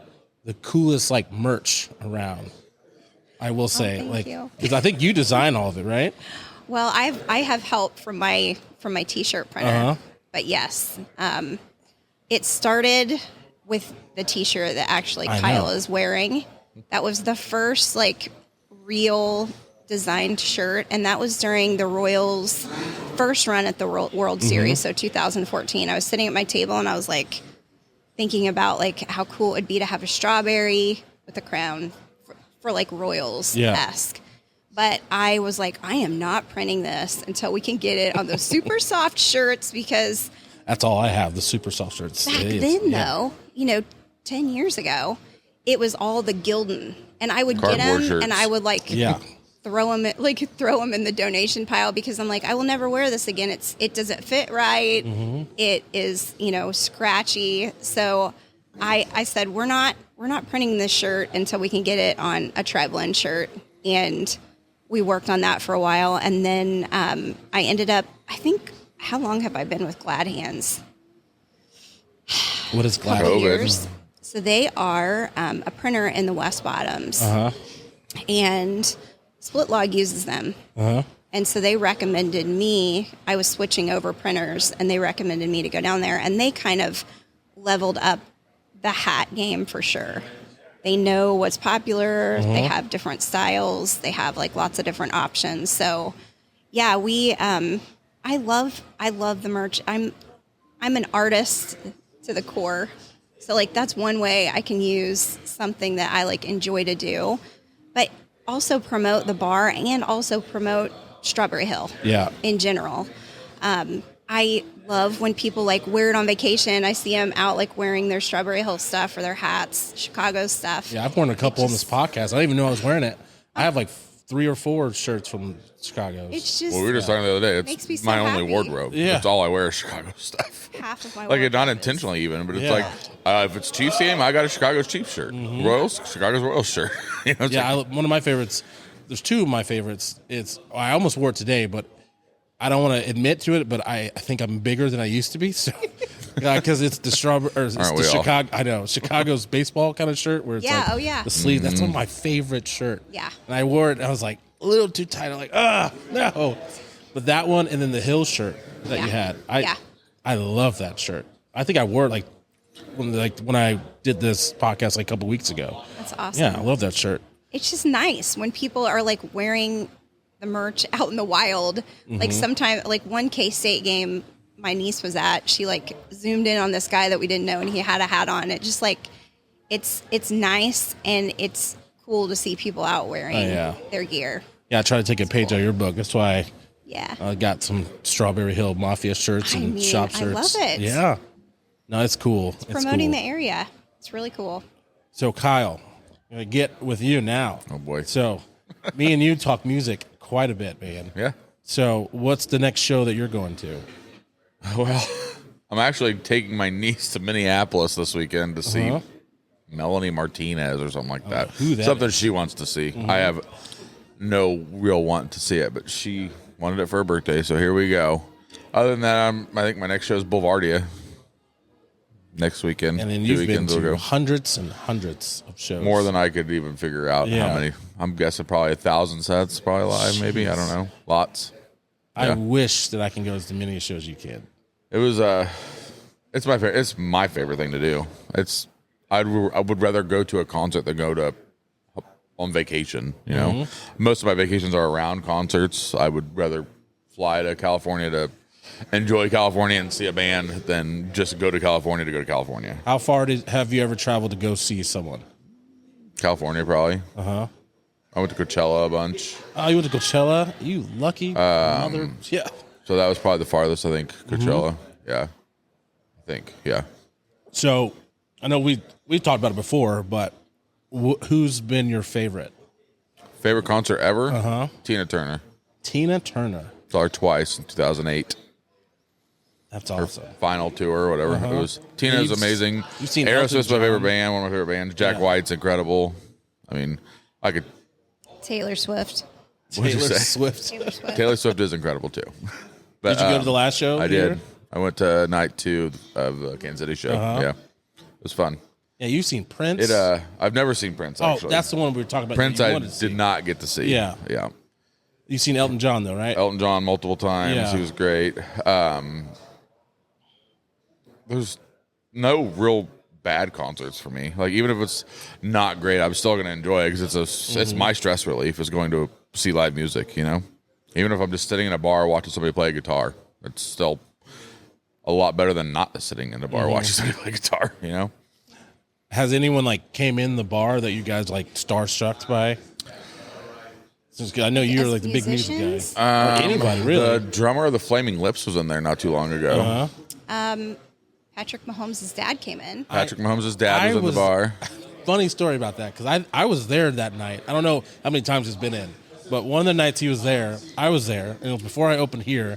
the coolest like merch around, I will say. Thank you. Because I think you design all of it, right? Well, I have help from my t-shirt printer. But yes, it started with the t-shirt that actually Kyle is wearing. That was the first like real designed shirt, and that was during the Royals' first run at the World Series, so 2014. I was sitting at my table and I was like thinking about like how cool it would be to have a strawberry with a crown for like Royals-esque. But I was like, I am not printing this until we can get it on those super soft shirts, because that's all I have, the super soft shirts. Back then, though, 10 years ago, it was all the Gildan, and I would cardboard get them shirts. and I would throw them in the donation pile, because I'm like, I will never wear this again. It doesn't fit right. It is scratchy. So I said, we're not printing this shirt until we can get it on a tri-blend shirt, and we worked on that for a while, and then I ended up, I think, how long have I been with Glad Hands? What is Glad Hands? Years. So they are a printer in the West Bottoms, and Split Log uses them. And so they recommended me, I was switching over printers, and they recommended me to go down there, and they kind of leveled up the hat game for sure. They know what's popular. They have different styles. They have like lots of different options. So yeah, I love the merch. I'm an artist to the core. So like that's one way I can use something that I like enjoy to do, but also promote the bar and also promote Strawberry Hill. Yeah. In general. I love when people like wear it on vacation. I see them out like wearing their Strawberry Hill stuff or their hats, Chicago stuff. Yeah, I've worn a couple on this podcast. I didn't even know I was wearing it. I have like 3 or 4 shirts from Chicago. It's just Well, we were just talking the other day. It's makes me so my only happy. wardrobe. Yeah. That's all I wear is Chicago stuff. half of my Like, wardrobe not is- intentionally even, but it's Yeah. like, if it's Chiefs game, I got a Chicago's Chiefs shirt. Royals, Chicago's Royals shirt. You know, it's Yeah, like, one of my favorites. There's 2 of my favorites. I almost wore it today, but I don't want to admit to it. But I think I'm bigger than I used to be. So, because it's the strawberry, or it's Aren't the we all? Chicago. I know Chicago's baseball kind of shirt where it's Yeah, like oh, yeah. the sleeve. That's one of my favorite shirt. Yeah. and I wore it. And I was like a little too tight. I'm like, no. But that one, and then the Hill shirt that you had. I love that shirt. I think I wore it like when I did this podcast like a couple weeks ago. That's awesome. Yeah, I love that shirt. It's just nice when people are like wearing the merch out in the wild. Like sometimes, like one K-State game my niece was at, she like zoomed in on this guy that we didn't know and he had a hat on. It just like, it's nice and it's cool to see people out wearing their gear. Yeah, I try to take a page out of your book. That's why Yeah. I got some Strawberry Hill Mafia shirts I and mean, shop I shirts. love it. Yeah. No, it's cool. It's Promoting cool. the area. It's really cool. So, Kyle, I'm going to get with you now. Oh, boy. So, me and you talk music quite a bit, man. yeah. So, what's the next show that you're going to? Well, I'm actually taking my niece to Minneapolis this weekend to see Melanie Martinez or something like that. who that something is. she wants to see. I have no real want to see it, but she wanted it for her birthday, so here we go. Other than that, I think my next show is Boulevardia next weekend. And then 2 you've been weekends to ago. hundreds and hundreds of shows. More than I could even figure out Yeah. how many. I'm guessing probably 1,000 sets, probably live, maybe. I don't know. Lots. I yeah. wish that I can go as many shows as you can. It was it's my favorite. It's my favorite thing to do. I would rather go to a concert than go to on vacation. You know, most of my vacations are around concerts. I would rather fly to California to enjoy California and see a band than just go to California to go to California. How far have you ever traveled to go see someone? California, probably. I went to Coachella a bunch, Oh, you went to Coachella? You lucky mother. Yeah. so that was probably the farthest. I think Coachella. Yeah, I think. Yeah. So I know we talked about it before, but who's been your favorite? Favorite concert ever? Tina Turner. Tina Turner. Saw her twice in 2008. That's awesome. Final tour or whatever. It was Tina's You've- amazing. you've seen Elton Aerosmith's my favorite John. band, one of my favorite bands. Jack Yeah. White's incredible. I mean, I could. Taylor Swift. What'd you Taylor say? Swift. Taylor Swift. Taylor Swift is incredible too. But, Did you go to the last show? I here? did. I went to night 2 of the Kansas City show. Yeah, it was fun. Yeah, you've seen Prince. I've never seen Prince. oh, Actually, that's the one we were talking about. Prince. that you I wanted to see. did not get to see. Yeah. yeah. You've seen Elton John though, right? Elton John multiple times. Yeah. He was great. There's no real bad concerts for me. Like even if it's not great, I'm still going to enjoy it because it's my stress relief is going to see live music. You know, even if I'm just sitting in a bar watching somebody play a guitar, it's still a lot better than not sitting in a bar watching somebody play guitar. You know. Has anyone like came in the bar that you guys like starstruck by? Since I know you're As like the big music musicians? guy. Or anybody really? The drummer of the Flaming Lips was in there not too long ago. Patrick Mahomes' dad came in. Patrick Mahomes' dad I was in the was- bar. Funny story about that because I was there that night. I don't know how many times he's been in, but one of the nights he was there, I was there, and it was before I opened here,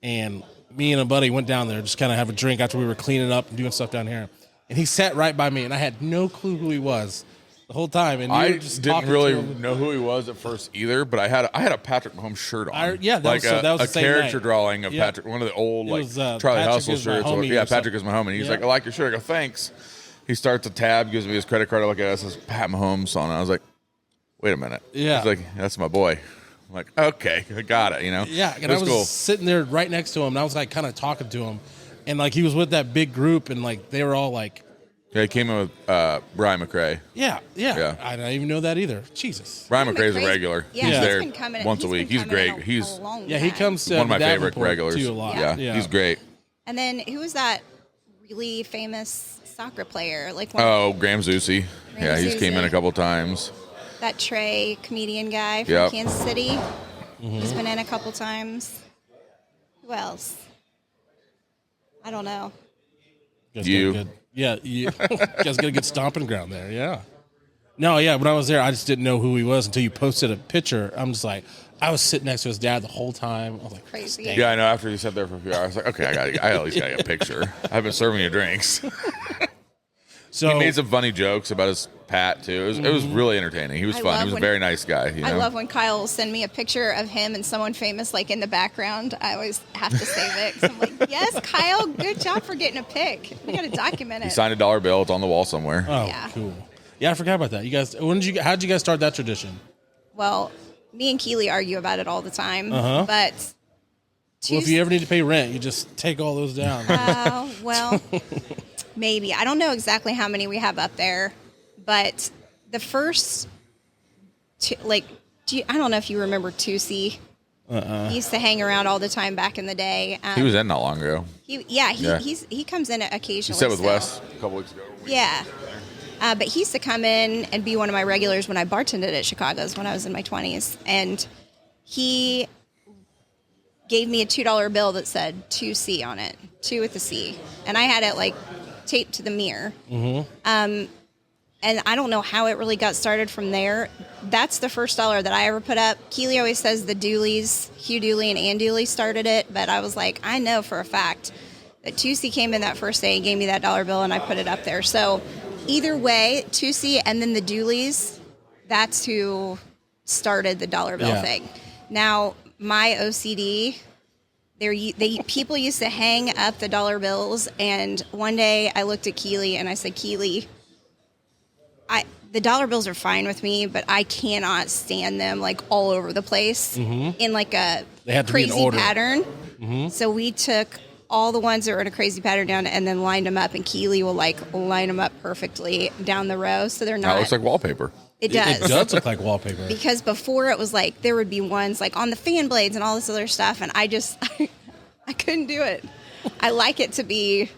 and me and a buddy went down there just kind of have a drink after we were cleaning up and doing stuff down here, and he sat right by me, and I had no clue who he was the whole time, and we I were just didn't talking really to him. know who he was at first either, but I had a Patrick Mahomes shirt on. Yeah, that like was- that was a the same character night. drawing of Yeah. Patrick, one of the old It like was, Charlie Patrick Hustle is my shirts. homie Yeah, or Patrick is my homie. And he's Yeah. like, I like your shirt. I go, thanks. He starts a tab, gives me his credit card. I look at it, it says Pat Mahomes on it. I was like, wait a minute. Yeah. He's like, that's my boy. I'm like, okay, I got it. You know. Yeah, it and I was was cool. sitting there right next to him, and I was like kind of talking to him, And like he was with that big group, and like they were all like, Yeah, he came in with Brian McRae. yeah. Yeah. I didn't even know that either. Jesus. Brian McRae's a regular. Yeah, he's he's there been coming- once a he's week. been He's coming great. a He's long Yeah, he time. comes to one of my favorite Davenport, regulars too, a lot. Yeah, he's great. And then who was that really famous soccer player? Like Graham Zusi. Yeah, he's came in a couple times. that Trey comedian guy from Yep. Kansas City. He's been in a couple times. Who else? I don't know. guys You. got a good, yeah, you guys got a good stomping ground there. Yeah. No, yeah. When I was there, I just didn't know who he was until you posted a picture. I'm just like, I was sitting next to his dad the whole time. I was like, Crazy. dang. Yeah, I know. After he sat there for a few hours, I was like, okay, I at least got to get a picture. I've been serving you drinks. So He made some funny jokes about his Pat too. It was really entertaining. He was I fun. love He was a when- very nice guy. You know? I love when Kyle will send me a picture of him and someone famous like in the background. I always have to save it 'cause I'm like, yes, Kyle, good job for getting a pic. We got to document He it. signed a $1 bill. It's on the wall somewhere. oh, Yeah. cool. Yeah, I forgot about that. You guys, how did you guys start that tradition? Well, me and Keely argue about it all the time, Uh-huh. but Well, if you ever need to pay rent, you just take all those down. well, maybe. I don't know exactly how many we have up there, but the first, I don't know if you remember Tusi. He used to hang around all the time back in the day. He was in not long ago. He comes in He occasionally. sat with still. Wes a couple weeks ago. Yeah. But he used to come in and be one of my regulars when I bartended at Chicago's when I was in my 20s. And he gave me a $2 bill that said 2C on it, 2 with a C. And I had it like taped to the mirror. And I don't know how it really got started from there. That's the first dollar that I ever put up. Keely always says the Dooleys, Hugh Dooley and Ann Dooley started it. But I was like, I know for a fact that 2C came in that first day and gave me that $1 bill and I put it up there. So either way, 2C and then the Dooleys, that's who started the $1 bill Yeah. thing. Now, my OCD, people used to hang up the $1 bills, and one day I looked at Keely and I said, Keely, the $1 bills are fine with me, but I cannot stand them like all over the place in like a They have to be in crazy order. pattern. So we took all the ones that were in a crazy pattern down and then lined them up, and Keely will like line them up perfectly down the row so they're That not. looks like wallpaper. It does. It does look like wallpaper. Because before it was like there would be ones like on the fan blades and all this other stuff, and I couldn't do it. I like it to be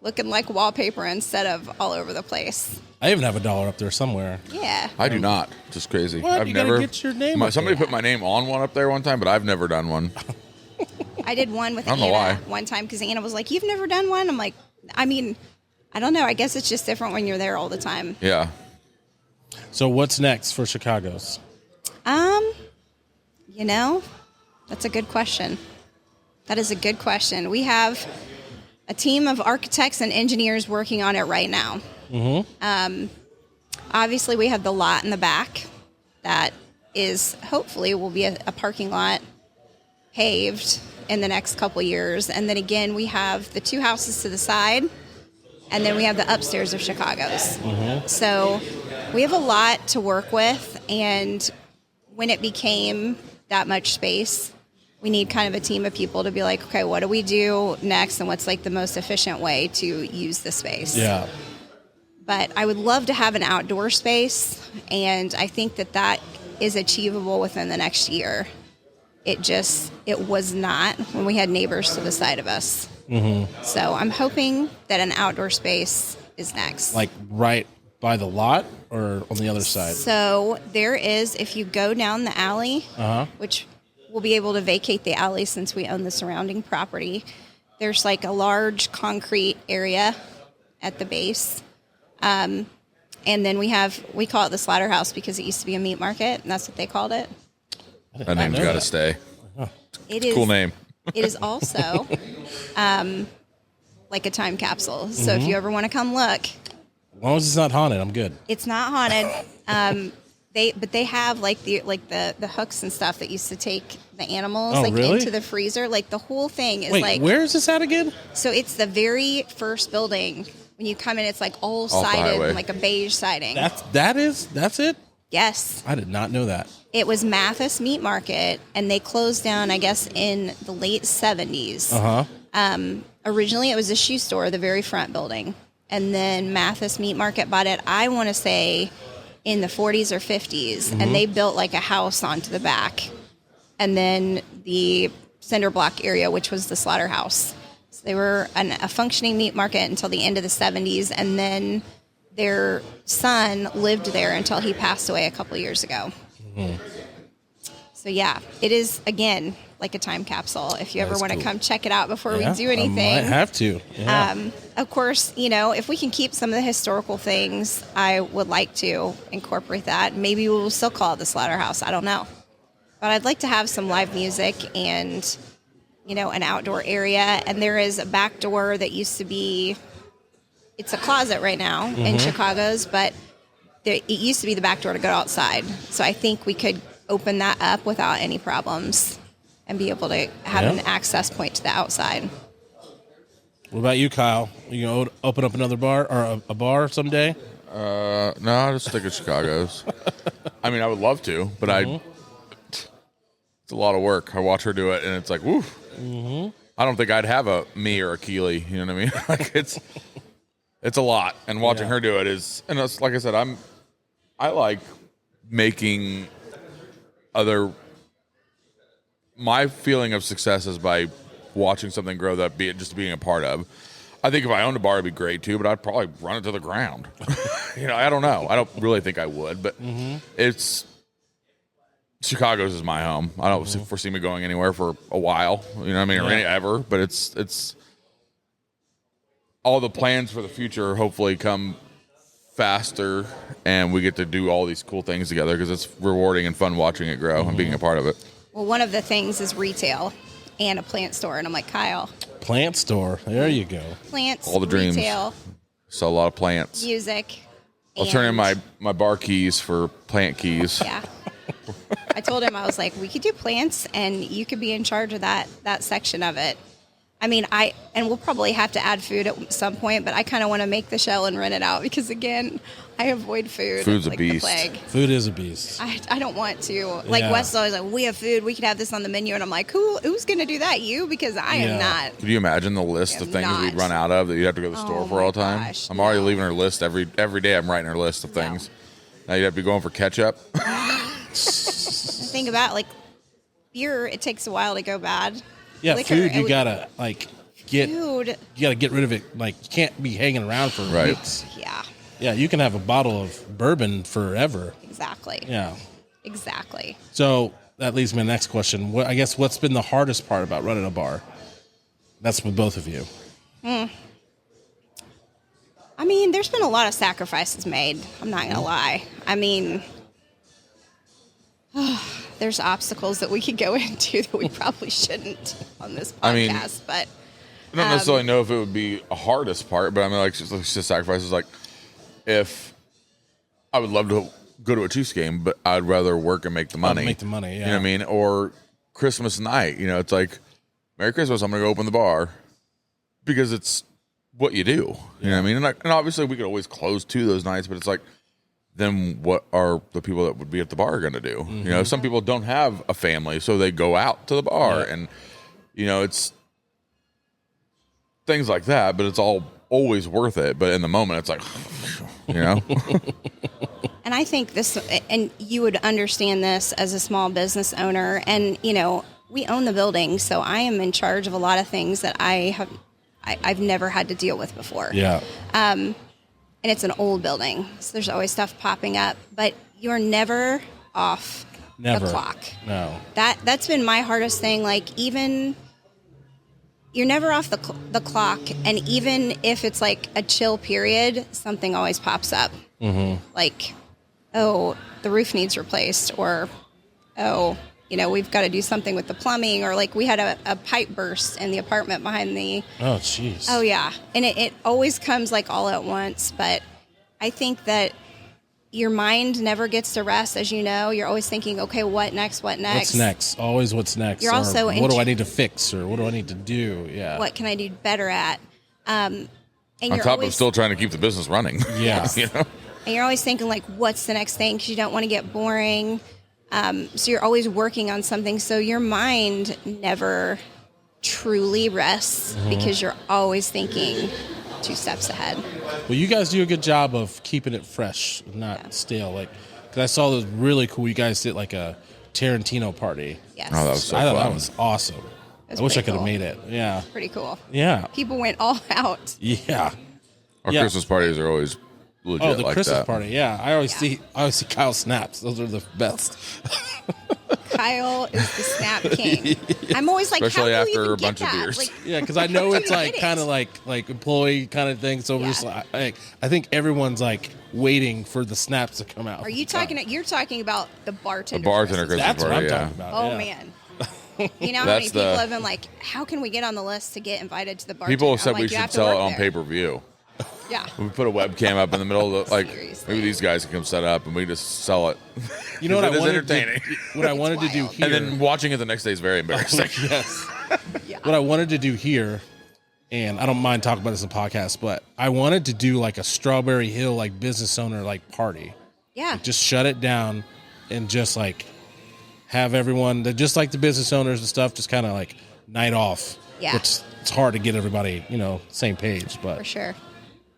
looking like wallpaper instead of all over the place. I even have $1 up there somewhere. Yeah. I do not. Just crazy. What? I've You gotta never get your name up somebody there. put my name on one up there one time, but I've never done one. I did one with I don't know Anna why. one time because Anna was like, "You've never done one?" I'm like, I mean, I don't know. I guess it's just different when you're there all the time. Yeah. So what's next for Chicago's? That's a good question. That is a good question. We have a team of architects and engineers working on it right now. Obviously, we have the lot in the back that is hopefully will be a parking lot paved in the next couple years. And then again, we have the 2 houses to the side, and then we have the upstairs of Chicago's. So we have a lot to work with. And when it became that much space, we need kind of a team of people to be like, okay, what do we do next? And what's like the most efficient way to use the space? Yeah. But I would love to have an outdoor space, and I think that is achievable within the next year. It was not when we had neighbors to the side of us. So I'm hoping that an outdoor space is next. Like right by the lot or on the other side? So there is, if you go down the alley, which we'll be able to vacate the alley since we own the surrounding property, there's like a large concrete area at the base. And then we call it the slaughterhouse because it used to be a meat market, and that's what they called it. That name's know got to that. stay. It is Cool name. It is also like a time capsule. So if you ever want to come look, As long as it's not haunted, I'm good. it's not haunted. They have like the hooks and stuff that used to take the animals Oh, like really? into the freezer. Like the whole thing is Wait, like where is this at again? So it's the very first building. When you come in, it's like all Off the sided, highway. like a beige siding. That's it? Yes. I did not know that. It was Mathis Meat Market, and they closed down, I guess, in the late 70s. originally it was a shoe store, the very front building. And then Mathis Meat Market bought it, I want to say, in the 40s or 50s. And they built like a house onto the back. And then the cinder block area, which was the slaughterhouse. So they were a functioning meat market until the end of the 70s. And then their son lived there until he passed away a couple of years ago. So, yeah, it is, again, like a time capsule. If you ever want to come check it out before we do anything. I might have to. Yeah. Of course, if we can keep some of the historical things, I would like to incorporate that. Maybe we'll still call it the slaughterhouse. I don't know. But I'd like to have some live music and, an outdoor area. And there is a back door that used to be, it's a closet right now in Chicago's, but it used to be the back door to go outside. So I think we could open that up without any problems and be able to have an access point to the outside. What about you, Kyle? You going to open up another bar or a bar someday? No, I'll just stick at Chicago's. I mean, I would love to, but it's a lot of work. I watch her do it, and it's like, woo. I don't think I'd have a me or a Keely. You know what I mean? Like it's a lot, and watching her do it is, and it's, like I said, I like making my feeling of success is by watching something grow that just being a part of. I think if I owned a bar, it'd be great too, but I'd probably run it to the ground. I don't know. I don't really think I would, but Chicago's is my home. I don't foresee me going anywhere for a while, or any ever, but it's all the plans for the future hopefully come faster, and we get to do all these cool things together because it's rewarding and fun watching it grow and being a part of it. Well, one of the things is retail and a plant store, and I'm like, Kyle. Plant store. There you go. Plants, all the dreams. Retail. Sell a lot of plants. Music. I'll turn in my bar keys for plant keys. Yeah. I told him, I was like, we could do plants, and you could be in charge of that section of it. I mean, and we'll probably have to add food at some point, but I kind of want to make the shell and rent it out because, again, I avoid food. Food's like a beast. The plague. Food is a beast. I don't want to. Like, Wes is always like, we have food. We could have this on the menu. And I'm like, who's going to do that? You? Because I am not. Could you imagine the list of things we'd run out of that you'd have to go to the store for all the time? Gosh, I'm already leaving her list every day. I'm writing her list of things. Now you'd have to be going for ketchup. Think about, like, beer, it takes a while to go bad. Yeah, Liquor, food, you got to, get rid of it. Like, you can't be hanging around for weeks. Yeah. Yeah, you can have a bottle of bourbon forever. Exactly. Yeah. Exactly. So that leads me to the next question. What's been the hardest part about running a bar? That's with both of you. I mean, there's been a lot of sacrifices made. I'm not going to lie. I mean, there's obstacles that we could go into that we probably shouldn't on this podcast. But I don't necessarily know if it would be a hardest part, but I mean, like, just sacrifices. Like, if I would love to go to a Chiefs game, but I'd rather work and make the money. Make the money, yeah. You know what I mean? Or Christmas night, it's like, Merry Christmas, I'm going to go open the bar because it's what you do. You know what I mean? And obviously we could always close to those nights, but it's like, then what are the people that would be at the bar going to do? Some people don't have a family, so they go out to the bar and, it's things like that, but it's all always worth it. But in the moment, it's like, And I think and you would understand this as a small business owner, and, we own the building, so I am in charge of a lot of things that I've never had to deal with before. Yeah. And it's an old building, so there's always stuff popping up, but you're never off the clock. No. That's been my hardest thing. Like, even you're never off the clock, and even if it's like a chill period, something always pops up. Like, oh, the roof needs replaced, or we've got to do something with the plumbing, or like we had a pipe burst in the apartment behind the. Oh, jeez. Oh, yeah. And it always comes like all at once. But I think that your mind never gets to rest. As you know, you're always thinking, okay, what next? What's next? Always what's next. You're also what do I need to fix, or what do I need to do? Yeah. What can I do better at? And on top of still trying to keep the business running. Yeah. And you're always thinking, like, what's the next thing? Because you don't want to get boring. So you're always working on something. So your mind never truly rest because you're always thinking 2 steps ahead. Well, you guys do a good job of keeping it fresh, not stale. Like, because I saw this really cool. You guys did like a Tarantino party. Yes. Oh, that was so I thought fun. that was awesome. was I wish I pretty could have cool. made it. Yeah. Pretty cool. Yeah. People went all out. Yeah. Our Yeah. Christmas parties are always legit Oh, the like Christmas that. party. Yeah. I always see Kyle snaps. Those are the best. Kyle is the snap king. I'm always like, Especially how do you after even a get bunch of that? beers. Like, Yeah, because I know it's you like get it? kind of like employee kind of thing. So we're Yeah. just like I think everyone's like waiting for the snaps to come out. are you talking? You're talking about the bartender. The bartender Christmas. That's Christmas what I'm party, talking about. Oh yeah. man. You know how That's many people the- have been like, how can we get on the list to get invited to the bartender? People I'm said like, we you should have to sell it work on there. pay-per-view. Yeah. We put a webcam up in the middle of the, like, Seriously. maybe these guys can come set up and we just sell it. You know what I It is wanted entertaining. what I wanted to do wild. here. And then watching it the next day is very embarrassing. yes. Yeah. What I wanted to do here, and I don't mind talking about this in the podcast, but I wanted to do like a Strawberry Hill like business owner like party. Yeah. Just shut it down and just like have everyone that just like the business owners and stuff, just kind of like night off. Yeah. Which it's hard to get everybody, same page, but For sure.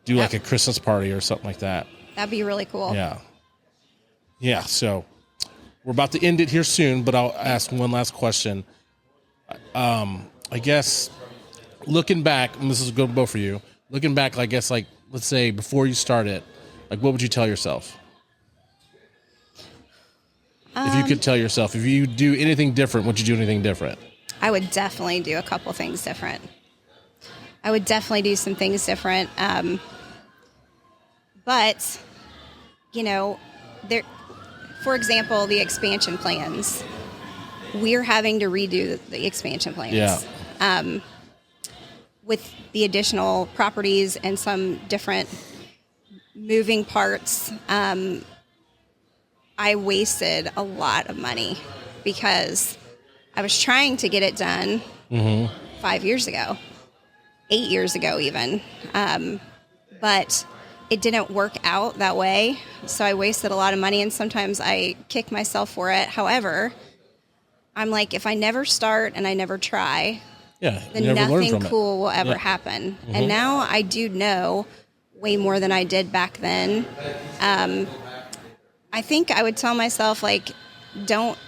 do like a Christmas party or something like that. That'd be really cool. Yeah. Yeah. So we're about to end it here soon, but I'll ask one last question. I guess looking back, and this is good both for you, looking back, I guess, like, let's say before you started, like, what would you tell yourself? If you could tell yourself, if you do anything different, would you do anything different? I would definitely do a couple things different. I would definitely do some things different. But, there, for example, the expansion plans, we're having to redo the expansion plans. Yeah. With the additional properties and some different moving parts, I wasted a lot of money because I was trying to get it done 5 years ago, 8 years ago even. But it didn't work out that way. So I wasted a lot of money and sometimes I kick myself for it. However, I'm like, if I never start and I never try, Yeah. then you never learn nothing from cool will ever Yeah. happen. And now I do know way more than I did back then. I think I would tell myself, like, don't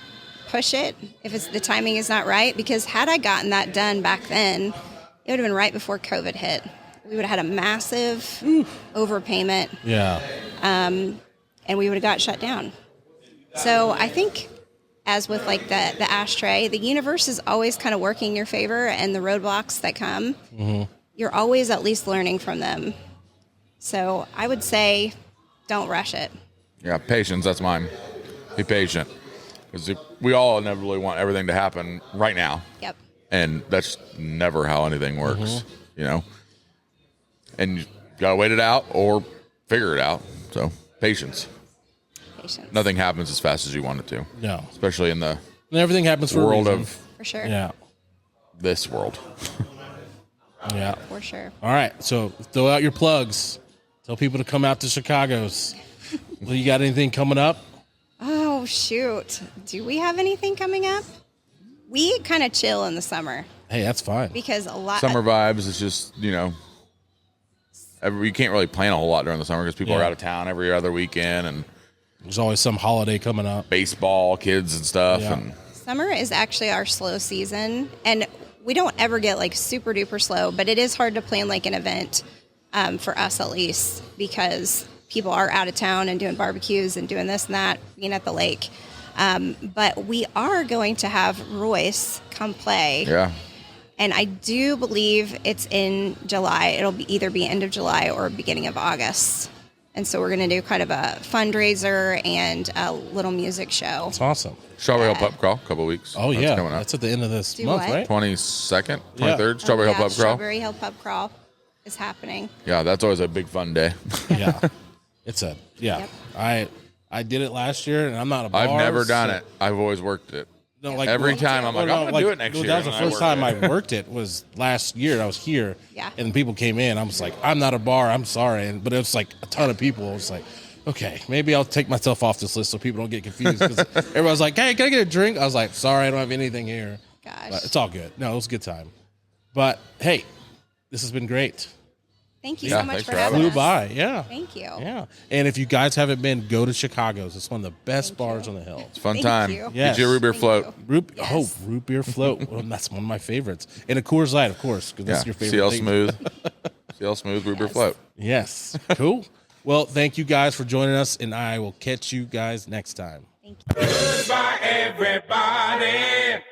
push it if the timing is not right, because had I gotten that done back then, it would have been right before COVID hit. We would have had a massive overpayment it. Yeah. and we would have got shut down. So I think, as with like the ashtray, the universe is always kind of working in your favor, and the roadblocks that come, you're always at least learning from them. So I would say, don't rush it. Yeah, patience, that's mine. Be patient. Because we all inevitably want everything to happen right now. Yep. And that's never how anything works, And you got to wait it out or figure it out. So, patience. Patience. Nothing happens as fast as you want it to, No. especially in the And everything happens for world a reason. of For sure. Yeah. this world. Yeah. For sure. All right. So throw out your plugs. Tell people to come out to Chicago's. Well, you got anything coming up? Oh, shoot. Do we have anything coming up? We kind of chill in the summer Hey, that's fine. because a lot. Summer vibes is just, you can't really plan a whole lot during the summer because people are Yeah. out of town every other weekend and There's always some holiday coming up. baseball, kids and stuff. Yeah. And Summer is actually our slow season, and we don't ever get like super duper slow, but it is hard to plan like an event for us at least, because people are out of town and doing barbecues and doing this and that, being at the lake. But we are going to have Royce come play. yeah. And I do believe it's in July. It'll either be end of July or beginning of August. And so we're going to do kind of a fundraiser and a little music show. It's awesome. Strawberry Hill Pub Crawl, couple weeks. Oh, That's yeah. coming up. That's at the end of this Do month, what? right? 22nd, Yeah. 23rd, Strawberry Hill Pub Crawl. Strawberry Hill Pub Crawl is happening. Yeah, that's always a big fun day. Yeah. Yeah. Yep. I did it last year, and I'm not a bar. I've never done so- it. I've always worked it. No, like Every time I'm like, I'm gonna do it next year, That was and the I first work time it. I worked it was last year. I was here, Yeah. and people came in. I was like, I'm not a bar. I'm sorry, but it was like a ton of people. I was like, okay, maybe I'll take myself off this list so people don't get confused. Because everyone's like, hey, can I get a drink? I was like, sorry, I don't have anything here. Gosh. But it's all good. No, it was a good time. But hey, this has been great. Thank you Yeah, so much thanks for for having Flew us. by, yeah. Thank you. Yeah. And if you guys haven't been, go to Chicago's. It's one of the best bars on the hill. It's a fun Thank time. you. Yes. Get you a root beer Thank float. you. Oh, root beer float. Well, that's one of my favorites. And a Coors Light, of course, because Yeah. that's your favorite CL thing. Smooth. CL Smooth root beer float. Yes. Cool. Well, thank you guys for joining us, and I will catch you guys next time. Thank you. Goodbye, everybody.